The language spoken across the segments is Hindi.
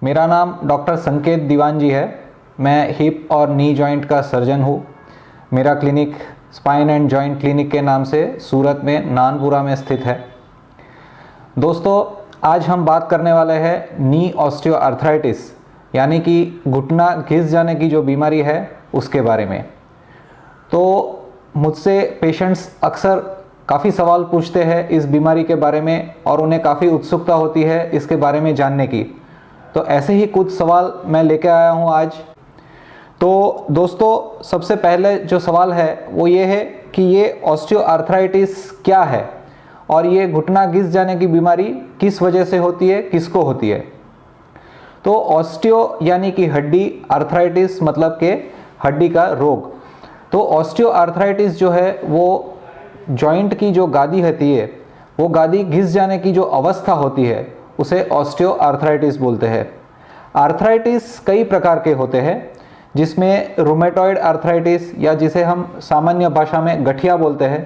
मेरा नाम डॉक्टर संकेत दीवान जी है। मैं हिप और नी जॉइंट का सर्जन हूँ। मेरा clinic spine and joint clinic के नाम से सूरत में नानपुरा में स्थित है। दोस्तों, आज हम बात करने वाले हैं नी ऑस्टियोआर्थराइटिस यानी कि घुटना घिस जाने की जो बीमारी है उसके बारे में। तो मुझसे पेशेंट्स अक्सर काफ़ी सवाल पूछते हैं इस बीमारी के बारे में और उन्हें काफ़ी उत्सुकता होती है इसके बारे में जानने की। तो ऐसे ही कुछ सवाल मैं लेके आया हूँ आज। तो दोस्तों, सबसे पहले जो सवाल है वो ये है कि ये ऑस्टियोआर्थराइटिस क्या है और ये घुटना घिस जाने की बीमारी किस वजह से होती है, किसको होती है। तो ऑस्टियो यानी कि हड्डी, आर्थराइटिस मतलब के हड्डी का रोग। तो ऑस्टियोआर्थराइटिस जो है वो जॉइंट की जो गादी होती है, वो गादी घिस जाने की जो अवस्था होती है उसे ऑस्टियोआर्थराइटिस बोलते हैं। आर्थराइटिस कई प्रकार के होते हैं, जिसमें रूमेटॉइड आर्थराइटिस या जिसे हम सामान्य भाषा में गठिया बोलते हैं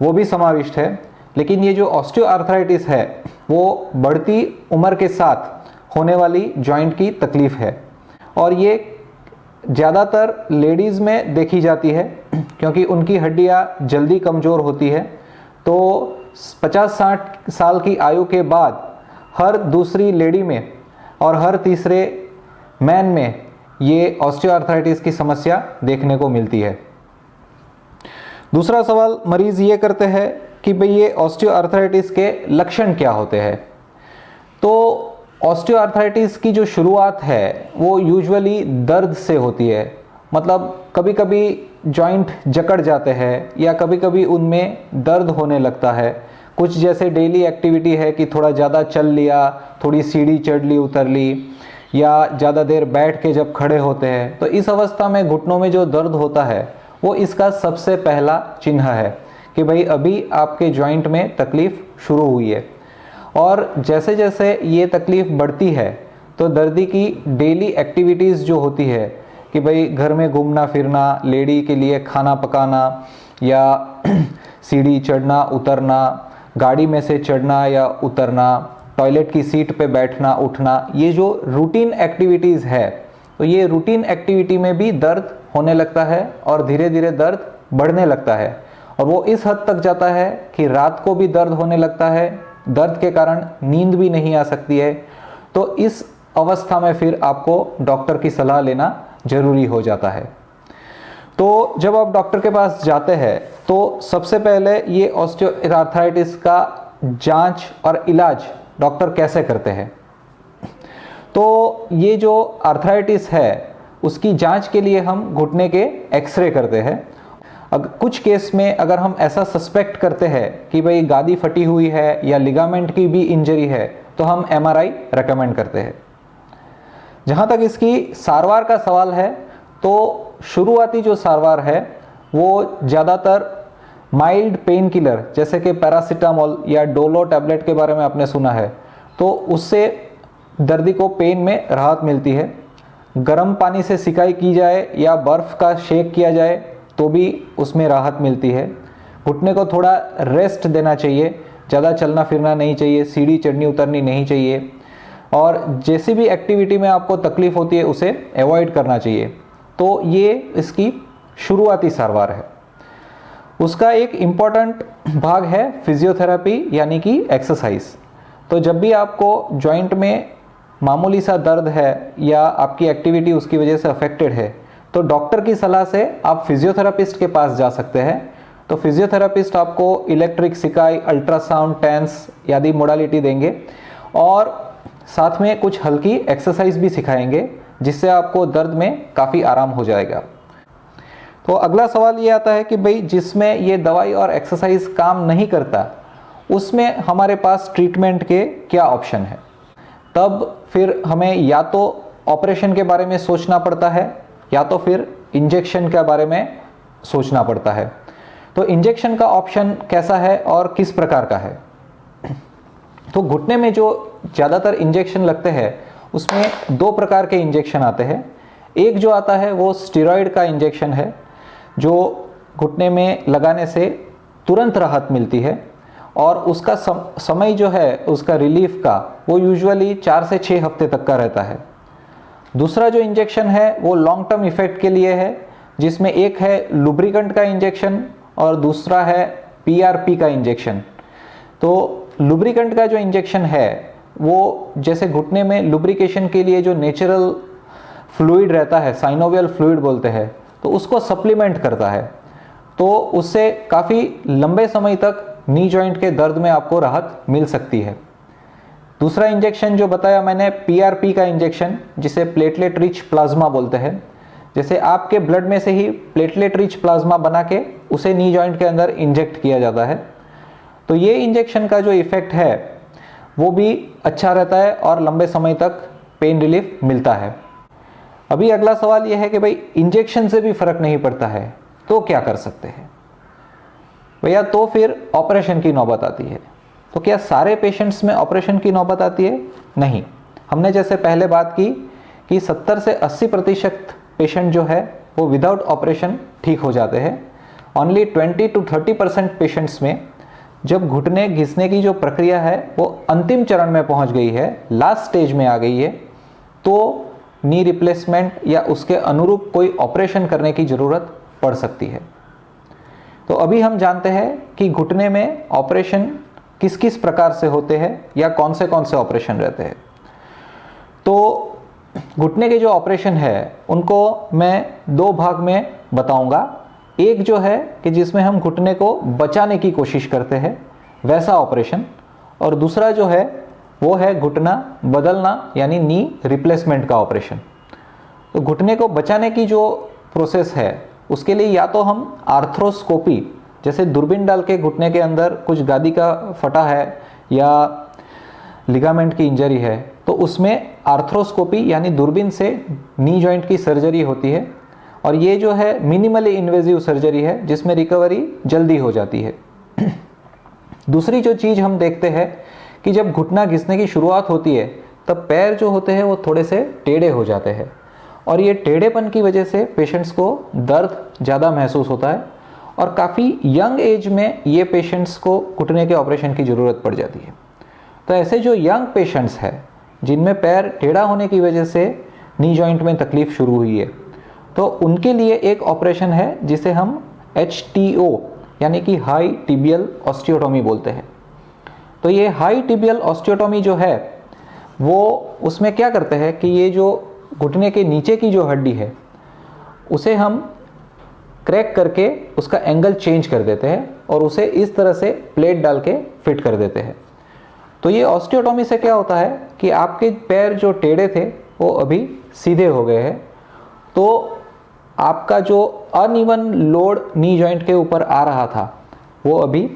वो भी समाविष्ट है। लेकिन ये जो ऑस्टियोआर्थराइटिस है वो बढ़ती उम्र के साथ होने वाली जॉइंट की तकलीफ है और ये ज़्यादातर लेडीज़ में देखी जाती है क्योंकि उनकी हड्डियाँ जल्दी कमज़ोर होती है। तो 50-60 साल की आयु के बाद हर दूसरी लेडी में और हर तीसरे मैन में ये ऑस्टियोआर्थराइटिस की समस्या देखने को मिलती है। दूसरा सवाल मरीज़ ये करते हैं कि भाई ये ऑस्टियोआर्थराइटिस के लक्षण क्या होते हैं। तो ऑस्टियोआर्थराइटिस की जो शुरुआत है वो यूजुअली दर्द से होती है। मतलब कभी कभी जॉइंट जकड़ जाते हैं या कभी कभी उनमें दर्द होने लगता है। कुछ जैसे डेली एक्टिविटी है कि थोड़ा ज़्यादा चल लिया, थोड़ी सीढ़ी चढ़ ली उतर ली, या ज़्यादा देर बैठ के जब खड़े होते हैं तो इस अवस्था में घुटनों में जो दर्द होता है वो इसका सबसे पहला चिन्ह है कि भाई अभी आपके जॉइंट में तकलीफ़ शुरू हुई है। और जैसे जैसे ये तकलीफ़ बढ़ती है तो दर्दी की डेली एक्टिविटीज़ जो होती है कि भाई घर में घूमना फिरना, लेडी के लिए खाना पकाना या सीढ़ी चढ़ना उतरना, गाड़ी में से चढ़ना या उतरना, टॉयलेट की सीट पे बैठना उठना, ये जो रूटीन एक्टिविटीज़ है तो ये रूटीन एक्टिविटी में भी दर्द होने लगता है और धीरे धीरे दर्द बढ़ने लगता है और वो इस हद तक जाता है कि रात को भी दर्द होने लगता है। दर्द के कारण नींद भी नहीं आ सकती है। तो इस अवस्था में फिर आपको डॉक्टर की सलाह लेना ज़रूरी हो जाता है। तो जब आप डॉक्टर के पास जाते हैं तो सबसे पहले ये ऑस्टियोआर्थराइटिस का जांच और इलाज डॉक्टर कैसे करते हैं। तो ये जो आर्थराइटिस है उसकी जांच के लिए हम घुटने के एक्सरे करते हैं। कुछ केस में अगर हम ऐसा सस्पेक्ट करते हैं कि भाई गादी फटी हुई है या लिगामेंट की भी इंजरी है तो हम एमआरआई रेकमेंड करते हैं। जहाँ तक इसकी सारवार का सवाल है तो शुरुआती जो सारवार है वो ज़्यादातर माइल्ड पेन किलर जैसे कि पैरासीटामोल या डोलो टैबलेट के बारे में आपने सुना है, तो उससे दर्दी को पेन में राहत मिलती है। गर्म पानी से सिकाई की जाए या बर्फ़ का शेक किया जाए तो भी उसमें राहत मिलती है। घुटने को थोड़ा रेस्ट देना चाहिए, ज़्यादा चलना फिरना नहीं चाहिए, सीढ़ी चढ़नी उतरनी नहीं चाहिए और जैसी भी एक्टिविटी में आपको तकलीफ़ होती है उसे अवॉइड करना चाहिए। तो ये इसकी शुरुआती सारवार है। उसका एक इम्पॉर्टेंट भाग है फिजियोथेरेपी यानी कि एक्सरसाइज। तो जब भी आपको जॉइंट में मामूली सा दर्द है या आपकी एक्टिविटी उसकी वजह से अफेक्टेड है तो डॉक्टर की सलाह से आप फिजियोथेरापिस्ट के पास जा सकते हैं। तो फिजियोथेरापिस्ट आपको इलेक्ट्रिक सिकाई, अल्ट्रासाउंड, टेंस आदि मोडालिटी देंगे और साथ में कुछ हल्की एक्सरसाइज भी सिखाएंगे जिससे आपको दर्द में काफ़ी आराम हो जाएगा। तो अगला सवाल ये आता है कि भाई जिसमें ये दवाई और एक्सरसाइज काम नहीं करता उसमें हमारे पास ट्रीटमेंट के क्या ऑप्शन है। तब फिर हमें या तो ऑपरेशन के बारे में सोचना पड़ता है या तो फिर इंजेक्शन के बारे में सोचना पड़ता है। तो इंजेक्शन का ऑप्शन कैसा है और किस प्रकार का है। तो घुटने में जो ज़्यादातर इंजेक्शन लगते हैं उसमें दो प्रकार के इंजेक्शन आते हैं। एक जो आता है वो स्टेरॉइड का इंजेक्शन है जो घुटने में लगाने से तुरंत राहत मिलती है और उसका समय जो है उसका रिलीफ का वो यूजुअली 4 से 6 हफ्ते तक का रहता है। दूसरा जो इंजेक्शन है वो लॉन्ग टर्म इफेक्ट के लिए है, जिसमें एक है लुब्रिकेंट का इंजेक्शन और दूसरा है पीआरपी का इंजेक्शन। तो लुब्रिकेंट का जो इंजेक्शन है वो जैसे घुटने में लुब्रिकेशन के लिए जो नेचुरल फ्लूइड रहता है, साइनोवियल फ्लूइड बोलते हैं, तो उसको सप्लीमेंट करता है। तो उससे काफ़ी लंबे समय तक नी जॉइंट के दर्द में आपको राहत मिल सकती है। दूसरा इंजेक्शन जो बताया मैंने पीआरपी का इंजेक्शन, जिसे प्लेटलेट रिच प्लाज्मा बोलते हैं, जैसे आपके ब्लड में से ही प्लेटलेट रिच प्लाज्मा बना के उसे नी जॉइंट के अंदर इंजेक्ट किया जाता है। तो ये इंजेक्शन का जो इफ़ेक्ट है वो भी अच्छा रहता है और लंबे समय तक पेन रिलीफ मिलता है। अभी अगला सवाल यह है कि भाई इंजेक्शन से भी फ़र्क नहीं पड़ता है तो क्या कर सकते हैं भैया? तो फिर ऑपरेशन की नौबत आती है। तो क्या सारे पेशेंट्स में ऑपरेशन की नौबत आती है? नहीं। हमने जैसे पहले बात की कि 70 से 80% पेशेंट जो है वो विदाउट ऑपरेशन ठीक हो जाते हैं। ओनली 20 to 30% पेशेंट्स में जब घुटने घिसने की जो प्रक्रिया है वो अंतिम चरण में पहुंच गई है, लास्ट स्टेज में आ गई है, तो नी रिप्लेसमेंट या उसके अनुरूप कोई ऑपरेशन करने की ज़रूरत पड़ सकती है। तो अभी हम जानते हैं कि घुटने में ऑपरेशन किस किस प्रकार से होते हैं या कौन से ऑपरेशन रहते हैं। तो घुटने के जो ऑपरेशन है उनको मैं दो भाग में बताऊंगा। एक जो है कि जिसमें हम घुटने को बचाने की कोशिश करते हैं, वैसा ऑपरेशन, और दूसरा जो है वो है घुटना बदलना यानी नी रिप्लेसमेंट का ऑपरेशन। तो घुटने को बचाने की जो प्रोसेस है उसके लिए या तो हम आर्थ्रोस्कोपी, जैसे दूरबीन डाल के घुटने के अंदर कुछ गादी का फटा है या लिगामेंट की इंजरी है, तो उसमें आर्थ्रोस्कोपी यानी दूरबीन से नी जॉइंट की सर्जरी होती है, और ये जो है मिनिमली इन्वेजिव सर्जरी है जिसमें रिकवरी जल्दी हो जाती है। दूसरी जो चीज़ हम देखते हैं कि जब घुटना घिसने की शुरुआत होती है तब पैर जो होते हैं वो थोड़े से टेढ़े हो जाते हैं, और ये टेढ़ेपन की वजह से पेशेंट्स को दर्द ज़्यादा महसूस होता है, और काफ़ी यंग एज में ये पेशेंट्स को घुटने के ऑपरेशन की ज़रूरत पड़ जाती है। तो ऐसे जो यंग पेशेंट्स हैं जिनमें पैर टेढ़ा होने की वजह से नी जॉइंट में तकलीफ़ शुरू हुई है, तो उनके लिए एक ऑपरेशन है जिसे हम HTO यानी कि हाई टिबियल ऑस्टियोटोमी बोलते हैं। तो ये हाई टिबियल ऑस्टियोटोमी जो है वो उसमें क्या करते हैं कि ये जो घुटने के नीचे की जो हड्डी है उसे हम क्रैक करके उसका एंगल चेंज कर देते हैं और उसे इस तरह से प्लेट डाल के फिट कर देते हैं। तो ये ऑस्टियोटोमी से क्या होता है कि आपके पैर जो टेढ़े थे वो अभी सीधे हो गए हैं, तो आपका जो अनइवन लोड नी जॉइंट के ऊपर आ रहा था वो अभी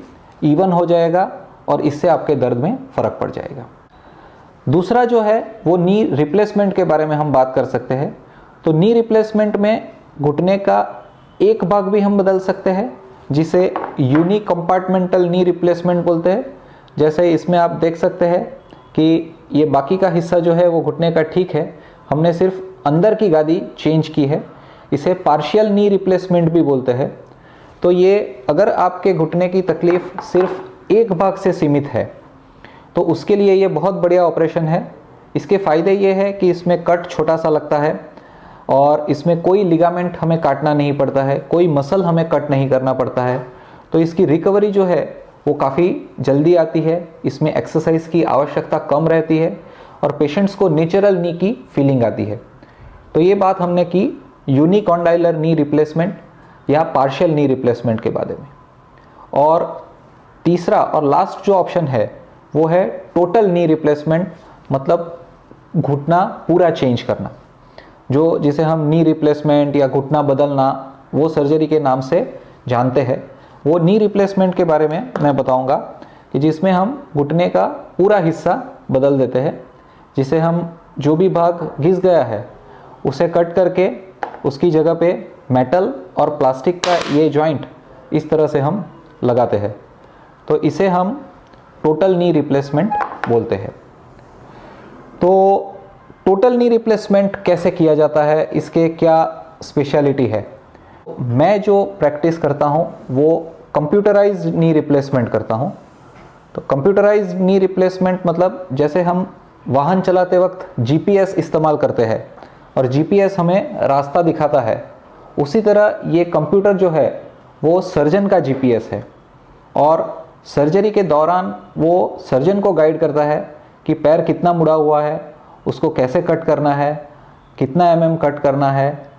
इवन हो जाएगा और इससे आपके दर्द में फ़र्क पड़ जाएगा। दूसरा जो है वो नी रिप्लेसमेंट के बारे में हम बात कर सकते हैं। तो नी रिप्लेसमेंट में घुटने का एक भाग भी हम बदल सकते हैं जिसे यूनी कंपार्टमेंटल नी रिप्लेसमेंट बोलते हैं। जैसे इसमें आप देख सकते हैं कि ये बाकी का हिस्सा जो है वो घुटने का ठीक है, हमने सिर्फ अंदर की गादी चेंज की है। इसे पार्शियल नी रिप्लेसमेंट भी बोलते हैं। तो ये अगर आपके घुटने की तकलीफ़ सिर्फ एक भाग से सीमित है तो उसके लिए ये बहुत बढ़िया ऑपरेशन है। इसके फ़ायदे ये है कि इसमें कट छोटा सा लगता है और इसमें कोई लिगामेंट हमें काटना नहीं पड़ता है, कोई मसल हमें कट नहीं करना पड़ता है। तो इसकी रिकवरी जो है वो काफ़ी जल्दी आती है। इसमें एक्सरसाइज की आवश्यकता कम रहती है और पेशेंट्स को नेचुरल नी की फीलिंग आती है। तो ये बात हमने की यूनिकॉन्डाइलर नी रिप्लेसमेंट या पार्शियल नी रिप्लेसमेंट के बारे में। और तीसरा और लास्ट जो ऑप्शन है वो है टोटल नी रिप्लेसमेंट, मतलब घुटना पूरा चेंज करना, जो जिसे हम नी रिप्लेसमेंट या घुटना बदलना वो सर्जरी के नाम से जानते हैं। वो नी रिप्लेसमेंट के बारे में मैं बताऊंगा कि जिसमें हम घुटने का पूरा हिस्सा बदल देते हैं, जिसे हम जो भी भाग घिस गया है उसे कट करके उसकी जगह पे मेटल और प्लास्टिक का ये जॉइंट इस तरह से हम लगाते हैं। तो इसे हम टोटल नी रिप्लेसमेंट बोलते हैं। तो टोटल नी रिप्लेसमेंट कैसे किया जाता है, इसके क्या स्पेशलिटी है? मैं जो प्रैक्टिस करता हूँ वो कंप्यूटराइज्ड नी रिप्लेसमेंट करता हूँ। तो कंप्यूटराइज्ड नी रिप्लेसमेंट मतलब जैसे हम वाहन चलाते वक्त GPS इस्तेमाल करते हैं और जीपीएस हमें रास्ता दिखाता है, उसी तरह ये कंप्यूटर जो है वो सर्जन का जीपीएस है और सर्जरी के दौरान वो सर्जन को गाइड करता है कि पैर कितना मुड़ा हुआ है, उसको कैसे कट करना है, कितना कट करना है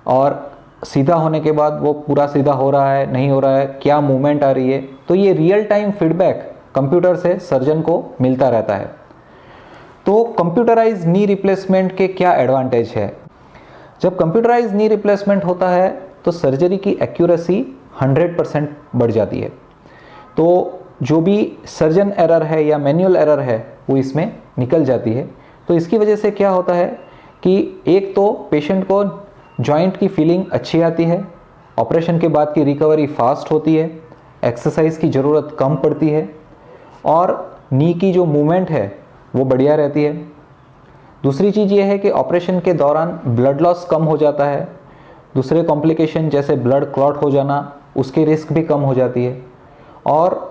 और सीधा होने के बाद वो पूरा सीधा हो रहा है नहीं हो रहा है, क्या मूवमेंट आ रही है। तो ये रियल टाइम फीडबैक कंप्यूटर से सर्जन को मिलता रहता है। तो कंप्यूटराइज नी रिप्लेसमेंट के क्या एडवांटेज है? जब कंप्यूटराइज नी रिप्लेसमेंट होता है तो सर्जरी की एक्यूरेसी 100% बढ़ जाती है। तो जो भी सर्जन एरर है या मैनुअल एरर है वो इसमें निकल जाती है। तो इसकी वजह से क्या होता है कि एक तो पेशेंट को जॉइंट की फीलिंग अच्छी आती है, ऑपरेशन के बाद की रिकवरी फास्ट होती है, एक्सरसाइज की ज़रूरत कम पड़ती है और नी की जो मूवमेंट है वो बढ़िया रहती है। दूसरी चीज़ ये है कि ऑपरेशन के दौरान ब्लड लॉस कम हो जाता है, दूसरे कॉम्प्लिकेशन जैसे ब्लड क्लॉट हो जाना उसकी रिस्क भी कम हो जाती है और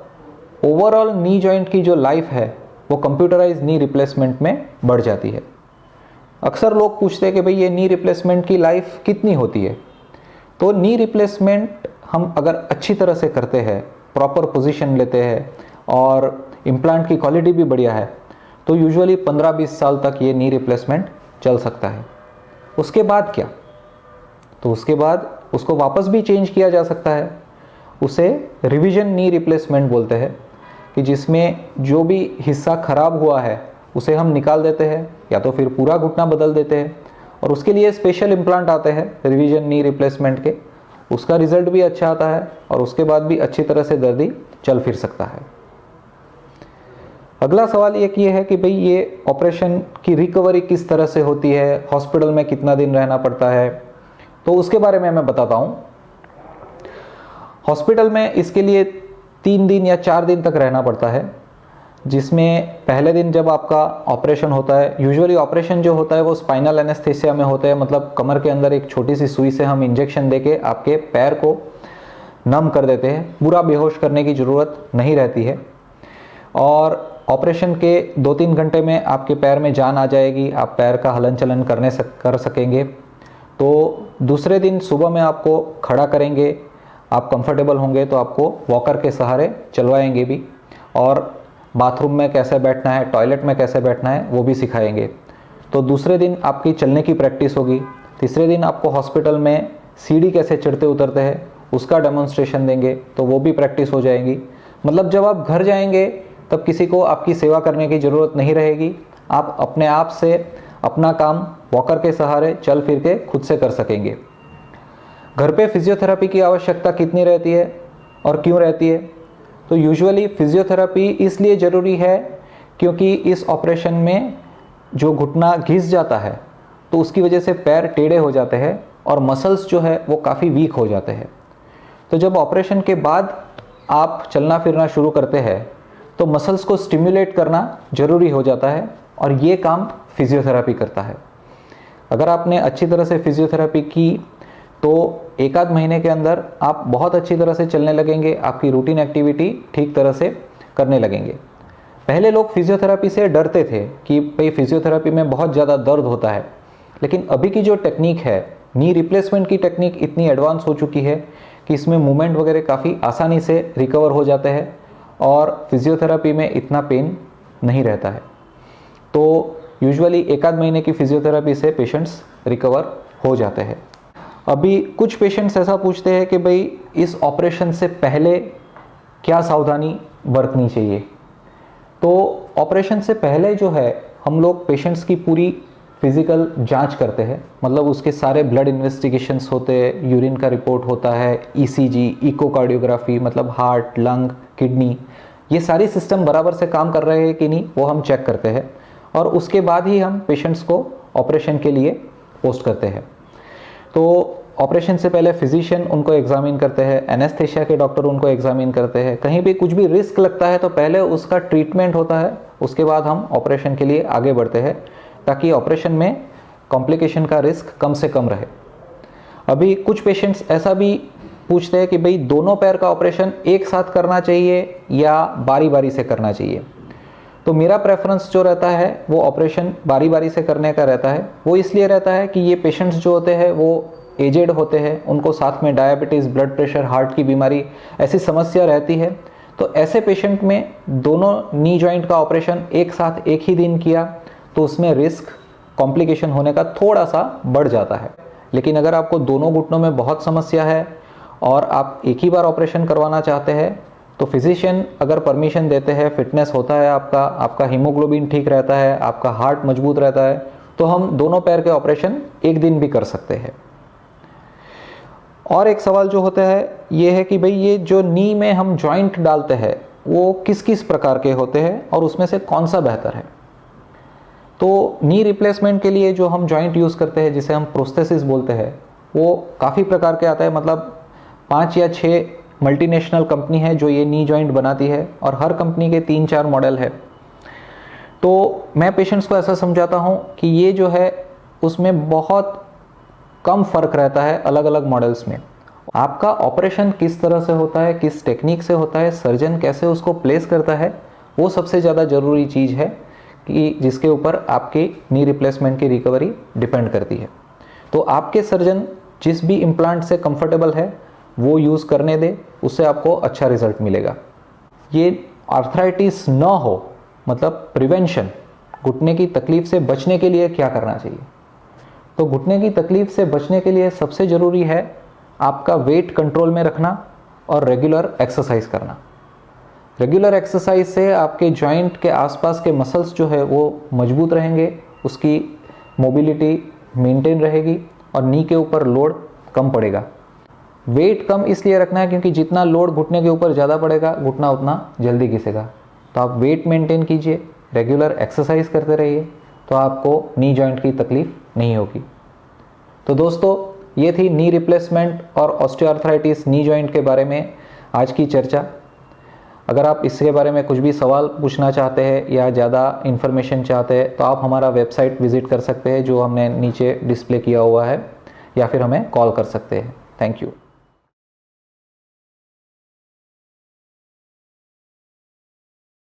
ओवरऑल नी जॉइंट की जो लाइफ है वो कंप्यूटराइज नी रिप्लेसमेंट में बढ़ जाती है। अक्सर लोग पूछते हैं कि भाई ये नी रिप्लेसमेंट की लाइफ कितनी होती है? तो नी रिप्लेसमेंट हम अगर अच्छी तरह से करते हैं, प्रॉपर पोजीशन लेते हैं और इम्प्लांट की क्वालिटी भी बढ़िया है तो यूजुअली 15-20 साल तक ये नी रिप्लेसमेंट चल सकता है। उसके बाद क्या? तो उसके बाद उसको वापस भी चेंज किया जा सकता है। उसे रिवीजन नी रिप्लेसमेंट बोलते हैं कि जिसमें जो भी हिस्सा खराब हुआ है उसे हम निकाल देते हैं या तो फिर पूरा घुटना बदल देते हैं और उसके लिए स्पेशल इम्प्लांट आते हैं रिवीजन नी रिप्लेसमेंट के। उसका रिजल्ट भी अच्छा आता है और उसके बाद भी अच्छी तरह से दर्दी चल फिर सकता है। अगला सवाल एक ये है कि भाई ये ऑपरेशन की रिकवरी किस तरह से होती है, हॉस्पिटल में कितना दिन रहना पड़ता है? तो उसके बारे में मैं बताता हूँ। हॉस्पिटल में इसके लिए 3 दिन या 4 दिन तक रहना पड़ता है, जिसमें पहले दिन जब आपका ऑपरेशन होता है, यूजुअली ऑपरेशन जो होता है वो स्पाइनल एनेस्थेसिया में होता है, मतलब कमर के अंदर एक छोटी सी सुई से हम इंजेक्शन देके आपके पैर को नम कर देते हैं, पूरा बेहोश करने की ज़रूरत नहीं रहती है और ऑपरेशन के 2-3 घंटे में आपके पैर में जान आ जाएगी, आप पैर का हलन चलन कर सकेंगे। तो दूसरे दिन सुबह में आपको खड़ा करेंगे, आप कंफर्टेबल होंगे तो आपको वॉकर के सहारे चलवाएंगे भी और बाथरूम में कैसे बैठना है, टॉयलेट में कैसे बैठना है वो भी सिखाएंगे। तो दूसरे दिन आपकी चलने की प्रैक्टिस होगी। तीसरे दिन आपको हॉस्पिटल में सीढ़ी कैसे चढ़ते उतरते हैं उसका डेमोन्स्ट्रेशन देंगे, तो वो भी प्रैक्टिस हो जाएगी। मतलब जब आप घर जाएंगे तब किसी को आपकी सेवा करने की ज़रूरत नहीं रहेगी, आप अपने आप से अपना काम वॉकर के सहारे चल फिर के खुद से कर सकेंगे। घर पे फिजियोथेरेपी की आवश्यकता कितनी रहती है और क्यों रहती है? तो यूजुअली फिजियोथेरेपी इसलिए ज़रूरी है क्योंकि इस ऑपरेशन में जो घुटना घिस जाता है तो उसकी वजह से पैर टेढ़े हो जाते हैं और मसल्स जो है वो काफ़ी वीक हो जाते हैं। तो जब ऑपरेशन के बाद आप चलना फिरना शुरू करते हैं तो मसल्स को स्टिम्युलेट करना ज़रूरी हो जाता है और ये काम फिजियोथेरेपी करता है। अगर आपने अच्छी तरह से फिजियोथेरेपी की तो 1-आध महीने के अंदर आप बहुत अच्छी तरह से चलने लगेंगे, आपकी रूटीन एक्टिविटी ठीक तरह से करने लगेंगे। पहले लोग फिजियोथेरेपी से डरते थे कि भाई फिजियोथेरेपी में बहुत ज़्यादा दर्द होता है, लेकिन अभी की जो टेक्निक है, नी रिप्लेसमेंट की टेक्निक इतनी एडवांस हो चुकी है कि इसमें मूवमेंट वगैरह काफ़ी आसानी से रिकवर हो जाते हैं और फिजियोथेरेपी में इतना पेन नहीं रहता है। तो यूजुअली 1-आध महीने की फिजियोथेरेपी से पेशेंट्स रिकवर हो जाते हैं। अभी कुछ पेशेंट्स ऐसा पूछते हैं कि भाई इस ऑपरेशन से पहले क्या सावधानी बरतनी चाहिए? तो ऑपरेशन से पहले जो है हम लोग पेशेंट्स की पूरी फिज़िकल जांच करते हैं, मतलब उसके सारे ब्लड इन्वेस्टिगेशंस होते हैं, यूरिन का रिपोर्ट होता है, ईसीजी, इकोकार्डियोग्राफी, मतलब हार्ट, लंग, किडनी, ये सारी सिस्टम बराबर से काम कर रहे हैं कि नहीं वो हम चेक करते हैं और उसके बाद ही हम पेशेंट्स को ऑपरेशन के लिए पोस्ट करते हैं। तो ऑपरेशन से पहले फिजिशियन उनको एग्जामिन करते हैं, एनेस्थेशिया के डॉक्टर उनको एग्जामिन करते हैं। कहीं भी कुछ भी रिस्क लगता है तो पहले उसका ट्रीटमेंट होता है, उसके बाद हम ऑपरेशन के लिए आगे बढ़ते हैं ताकि ऑपरेशन में कॉम्प्लिकेशन का रिस्क कम से कम रहे। अभी कुछ पेशेंट्स ऐसा भी पूछते हैं कि भाई दोनों पैर का ऑपरेशन एक साथ करना चाहिए या बारी बारी से करना चाहिए। तो मेरा प्रेफरेंस जो रहता है वो ऑपरेशन बारी बारी से करने का रहता है। वो इसलिए रहता है कि ये पेशेंट्स जो होते हैं वो एजेड होते हैं, उनको साथ में डायबिटीज़, ब्लड प्रेशर, हार्ट की बीमारी ऐसी समस्या रहती है। तो ऐसे पेशेंट में दोनों नी जॉइंट का ऑपरेशन एक साथ एक ही दिन किया तो उसमें रिस्क कॉम्प्लिकेशन होने का थोड़ा सा बढ़ जाता है। लेकिन अगर आपको दोनों घुटनों में बहुत समस्या है और आप एक ही बार ऑपरेशन करवाना चाहते हैं तो फिजिशियन अगर परमिशन देते हैं, फिटनेस होता है आपका हीमोग्लोबिन ठीक रहता है, आपका हार्ट मजबूत रहता है, तो हम दोनों पैर के ऑपरेशन एक दिन भी कर सकते हैं। और एक सवाल जो होता है ये है कि भाई ये जो नी में हम जॉइंट डालते हैं वो किस किस प्रकार के होते हैं और उसमें से कौन सा बेहतर है। तो नी रिप्लेसमेंट के लिए जो हम जॉइंट यूज़ करते हैं, जिसे हम प्रोस्थेसिस बोलते हैं, वो काफ़ी प्रकार के आता है। मतलब 5 या 6 मल्टीनेशनल कंपनी है जो ये नी जॉइंट बनाती है और हर कंपनी के 3-4 मॉडल है। तो मैं पेशेंट्स को ऐसा समझाता हूँ कि ये जो है उसमें बहुत कम फ़र्क रहता है अलग अलग मॉडल्स में। आपका ऑपरेशन किस तरह से होता है, किस टेक्निक से होता है, सर्जन कैसे उसको प्लेस करता है, वो सबसे ज़्यादा ज़रूरी चीज़ है कि जिसके ऊपर आपकी नी रिप्लेसमेंट की रिकवरी डिपेंड करती है। तो आपके सर्जन जिस भी इम्प्लांट से कंफर्टेबल है वो यूज़ करने दे, उससे आपको अच्छा रिजल्ट मिलेगा। ये आर्थराइटिस न हो, मतलब प्रिवेंशन, घुटने की तकलीफ से बचने के लिए क्या करना चाहिए। तो घुटने की तकलीफ से बचने के लिए सबसे ज़रूरी है आपका वेट कंट्रोल में रखना और रेगुलर एक्सरसाइज करना। रेगुलर एक्सरसाइज से आपके जॉइंट के आसपास के मसल्स जो है वो मजबूत रहेंगे, उसकी मोबिलिटी मेंटेन रहेगी और नी के ऊपर लोड कम पड़ेगा। वेट कम इसलिए रखना है क्योंकि जितना लोड घुटने के ऊपर ज़्यादा पड़ेगा घुटना उतना जल्दी घिसेगा। तो आप वेट मेंटेन कीजिए, रेगुलर एक्सरसाइज करते रहिए, तो आपको नी जॉइंट की तकलीफ नहीं होगी। तो दोस्तों, ये थी नी रिप्लेसमेंट और ऑस्टियोआर्थराइटिस नी जॉइंट के बारे में आज की चर्चा। अगर आप इसके बारे में कुछ भी सवाल पूछना चाहते हैं या ज़्यादा इन्फॉर्मेशन चाहते हैं तो आप हमारा वेबसाइट विज़िट कर सकते हैं जो हमने नीचे डिस्प्ले किया हुआ है, या फिर हमें कॉल कर सकते हैं। Thank you.